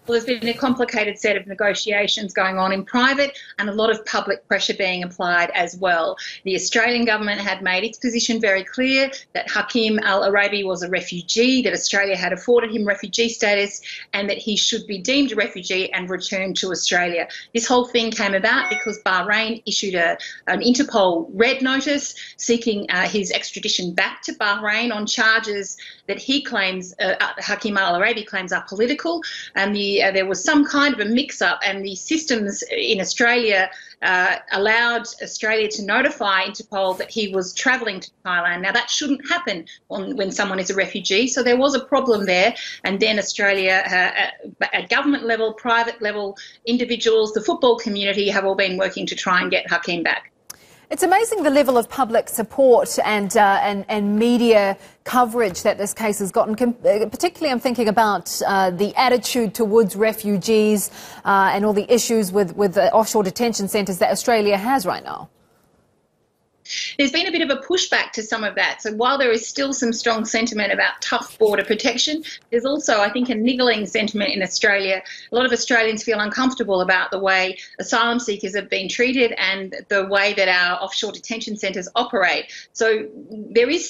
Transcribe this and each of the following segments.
Well, there's been a complicated set of negotiations going on in private and a lot of public pressure being applied as well. The Australian government had made its position very clear that Hakeem al Araibi was a refugee, that Australia had afforded him refugee status and that he should be deemed a refugee and returned to Australia. This whole thing came about because Bahrain issued an Interpol red notice seeking his extradition back to Bahrain on charges that he claims, Hakeem al Araibi claims, are political. And there was some kind of a mix-up, and the systems in Australia allowed Australia to notify Interpol that he was travelling to Thailand. Now, that shouldn't happen when someone is a refugee, so there was a problem there. And then Australia, at government level, private level, individuals, the football community have all been working to try and get Hakeem back. It's amazing the level of public support and media coverage that this case has gotten. Particularly, I'm thinking about the attitude towards refugees and all the issues with the offshore detention centres that Australia has right now. There's been a bit of a pushback to some of that. So while there is still some strong sentiment about tough border protection, there's also, I think, a niggling sentiment in Australia. A lot of Australians feel uncomfortable about the way asylum seekers have been treated and the way that our offshore detention centres operate. So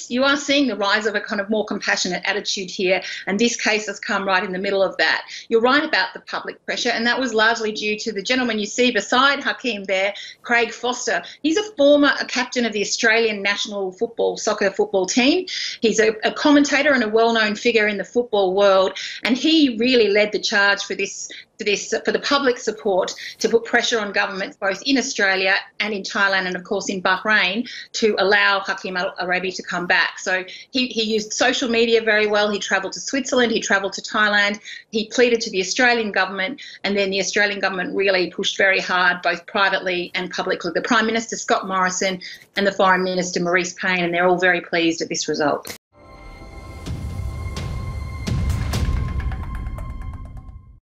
you are seeing the rise of a kind of more compassionate attitude here, and this case has come right in the middle of that. You're right about the public pressure, and that was largely due to the gentleman you see beside Hakeem there, Craig Foster. He's a former captain of the Australian national soccer football team. He's a commentator and a well-known figure in the football world, and he really led the charge for the public support to put pressure on governments both in Australia and in Thailand and, of course, in Bahrain to allow Hakeem al Araibi to come back. So he used social media very well. He travelled to Switzerland. He travelled to Thailand. He pleaded to the Australian government, and then the Australian government really pushed very hard, both privately and publicly. The Prime Minister, Scott Morrison, and the Foreign Minister, Maurice Payne, and they're all very pleased at this result.